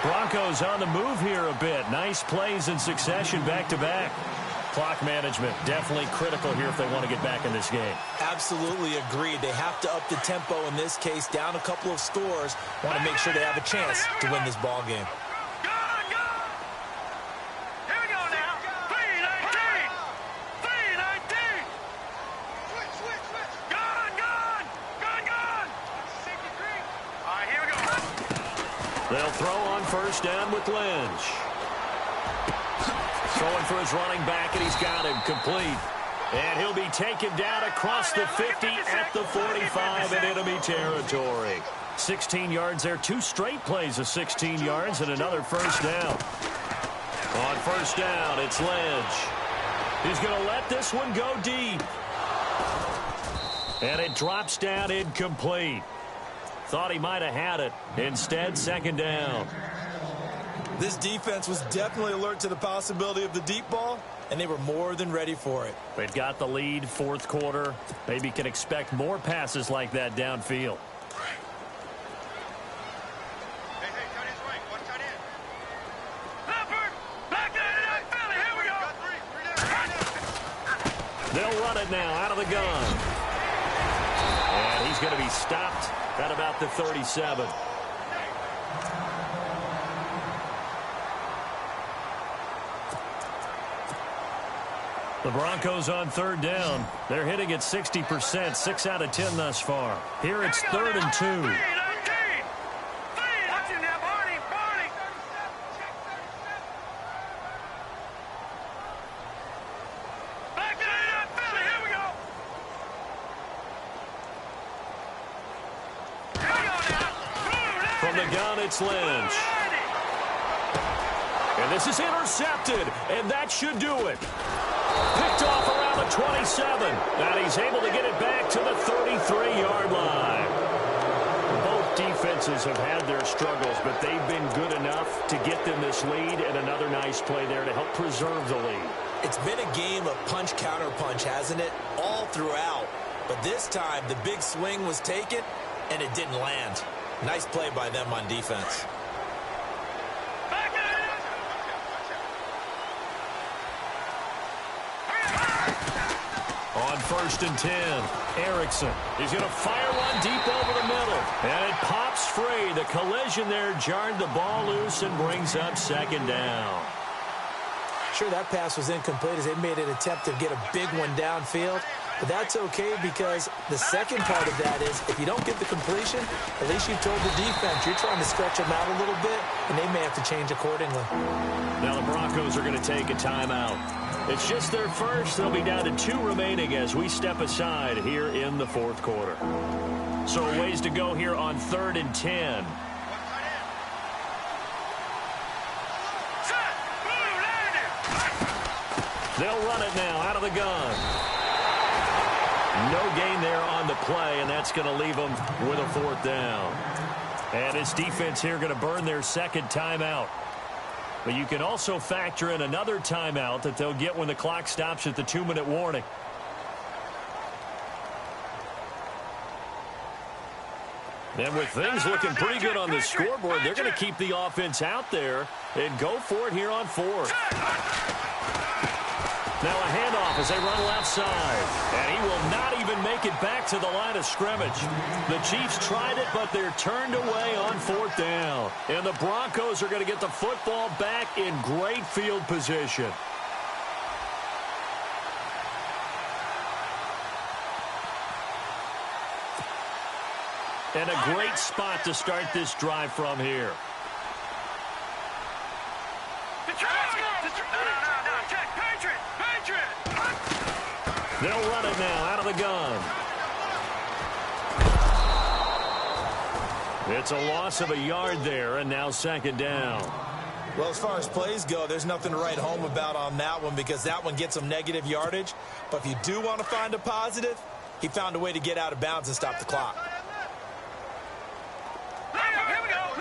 S1: Broncos on the move here a bit. Nice plays in succession back-to-back. Clock management definitely critical here if they want to get back in this game.
S2: Absolutely agreed. They have to up the tempo in this case, down a couple of scores. Want to make sure they have a chance to win this ball game.
S1: They'll throw on 1st down with Lynch. Throwing for his running back, and he's got him complete. And he'll be taken down across the 50 at the 45 in enemy territory. 16 yards there, 2 straight plays of 16 yards and another 1st down. On 1st down, it's Lynch. He's going to let this one go deep. And it drops down incomplete. Thought he might have had it. Instead, 2nd down.
S2: This defense was definitely alert to the possibility of the deep ball, and they were more than ready for it.
S1: They've got the lead, 4th quarter. Maybe can expect more passes like that downfield. They'll run it now out of the gun. And he's going to be stopped at about the 37. The Broncos on 3rd down. They're hitting at 60%, 6 out of 10 thus far. Here it's 3rd and 2. From the gun, it's Lynch. And this is intercepted, and that should do it. Picked off around the 27, and he's able to get it back to the 33-yard line. Both defenses have had their struggles, but they've been good enough to get them this lead, and another nice play there to help preserve the lead.
S2: It's been a game of punch-counter-punch, hasn't it? All throughout. But this time, the big swing was taken, and it didn't land. Nice play by them on defense.
S1: On 1st and 10, Erickson is going to fire one deep over the middle. And it pops free. The collision there jarred the ball loose and brings up 2nd down.
S2: Sure, that pass was incomplete as they made an attempt to get a big one downfield. But that's okay because the second part of that is if you don't get the completion, at least you told the defense you're trying to stretch them out a little bit, and they may have to change accordingly.
S1: Now the Broncos are going to take a timeout. It's just their first. They'll be down to 2 remaining as we step aside here in the 4th quarter. So ways to go here on 3rd and 10. They'll run it now out of the gun. No gain there on the play, and that's going to leave them with a 4th down. And this defense here going to burn their 2nd timeout. But you can also factor in another timeout that they'll get when the clock stops at the 2-minute warning. And with things looking pretty good on the scoreboard, they're going to keep the offense out there and go for it here on 4th. Now a handoff as they run left side. And he will not even make it back to the line of scrimmage. The Chiefs tried it, but they're turned away on 4th down. And the Broncos are going to get the football back in great field position. And a great spot to start this drive from here. They'll run it now out of the gun. It's a loss of a yard there, and now 2nd down.
S2: Well, as far as plays go, there's nothing to write home about on that one because that one gets some negative yardage. But if you do want to find a positive, he found a way to get out of bounds and stop the clock.
S3: Here we go.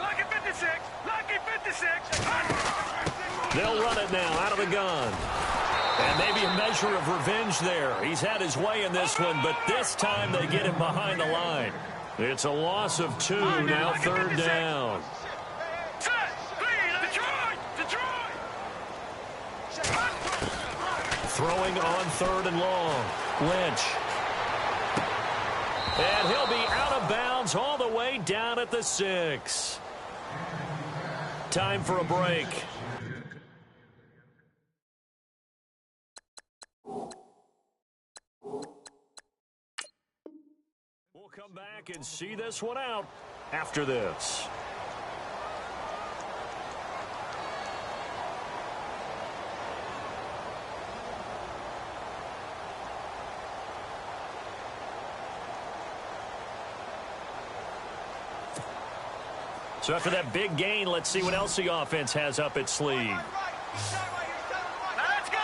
S3: Lucky 56. Lucky 56.
S1: They'll run it now out of the gun. And maybe a measure of revenge there. He's had his way in this one, but this time they get him behind the line. It's a loss of 2, now 3rd down. Throwing on 3rd and long. Lynch. And he'll be out of bounds all the way down at the 6. Time for a break. We'll come back and see this one out after this. So after that big gain, let's see what else the offense has up its sleeve.
S3: Let's go.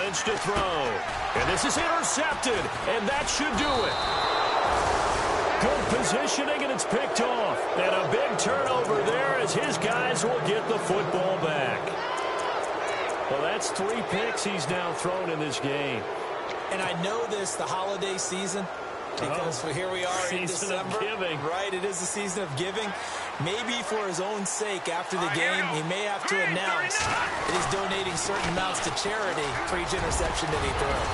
S1: Lynch to throw. And this is intercepted, and that should do it. Good positioning, and it's picked off. And a big turnover there as his guys will get the football back. Well, that's 3 picks he's now thrown in this game.
S2: And I know this, the holiday season, because here we are in December.
S1: Season of giving.
S2: Right, it is the season of giving. Maybe for his own sake, after the game, he may have to announce that he's donating certain amounts to charity for each interception that he throws.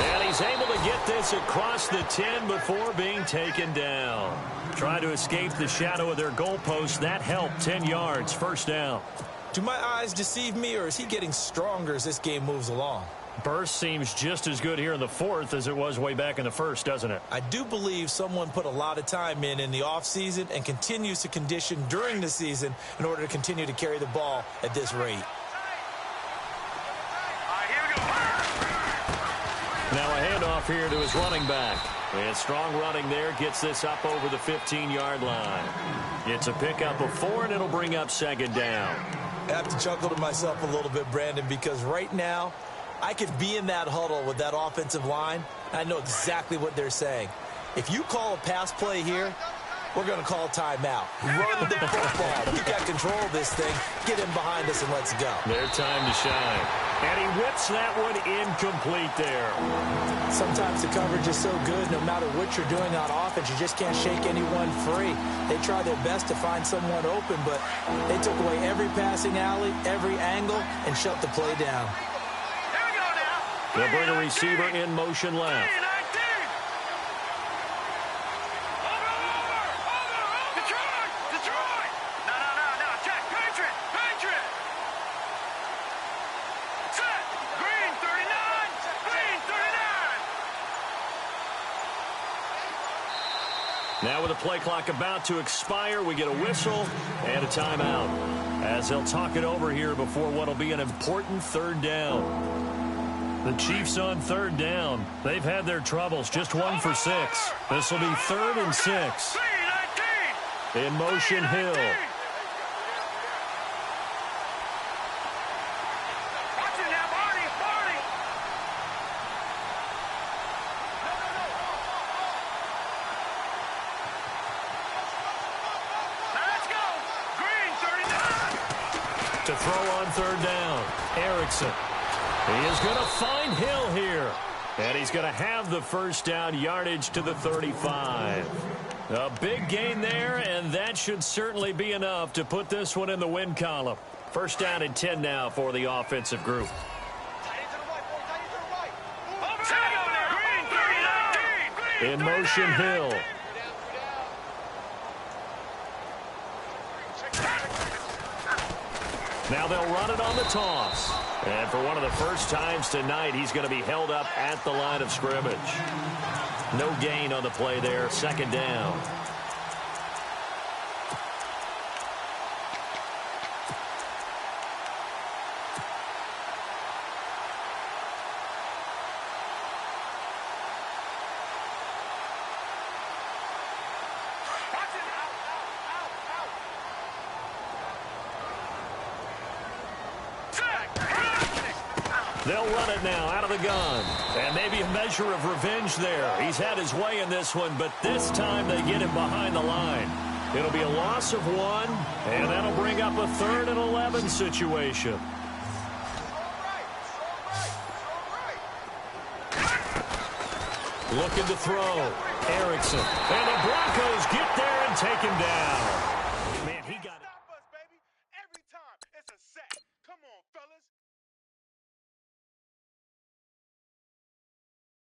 S1: And he's able to get this across the 10 before being taken down. Trying to escape the shadow of their goalpost. That helped. 10 yards, 1st down.
S2: Do my eyes deceive me, or is he getting stronger as this game moves along?
S1: Burst seems just as good here in the 4th as it was way back in the 1st, doesn't it?
S2: I do believe someone put a lot of time in the offseason and continues to condition during the season in order to continue to carry the ball at this rate.
S1: Now a handoff here to his running back. And strong running there gets this up over the 15-yard line. It's a pickup of 4, and it'll bring up 2nd down.
S2: I have to chuckle to myself a little bit, Brandon, because right now I could be in that huddle with that offensive line. I know exactly what they're saying. If you call a pass play here, we're going to call timeout. Run the football. We got control of this thing. Get him behind us and let's go.
S1: Their time to shine. And he whips that one incomplete there.
S2: Sometimes the coverage is so good, no matter what you're doing on offense, you just can't shake anyone free. They try their best to find someone open, but they took away every passing alley, every angle, and shut the play down.
S3: Here we go now.
S1: They'll bring a receiver in motion left.
S3: Detroit! No. Check. Patriot! Set! Green 39! Green 39!
S1: Now with the play clock about to expire, we get a whistle and a timeout as they'll talk it over here before what will be an important third down. The Chiefs on third down. They've had their troubles, just 1 for 6. This will be 3rd and 6. In motion, Hill.
S3: Watch it now, Barney! Let's go! Green 39!
S1: To throw on third down, Erickson. He is going to find Hill here. And he's going to have the first down, yardage to the 35. A big gain there, and that should certainly be enough to put this one in the win column. First down and 10 now for the offensive group. In motion, Hill. Now they'll run it on the toss. And for one of the first times tonight, he's going to be held up at the line of scrimmage. No gain on the play there. Second down. They'll run it now out of the gun. And maybe a measure of revenge there. He's had his way in this one, but this time they get him behind the line. It'll be a loss of 1, and that'll bring up a 3rd and 11 situation. Looking to throw. Erickson. And the Broncos get there and take him down.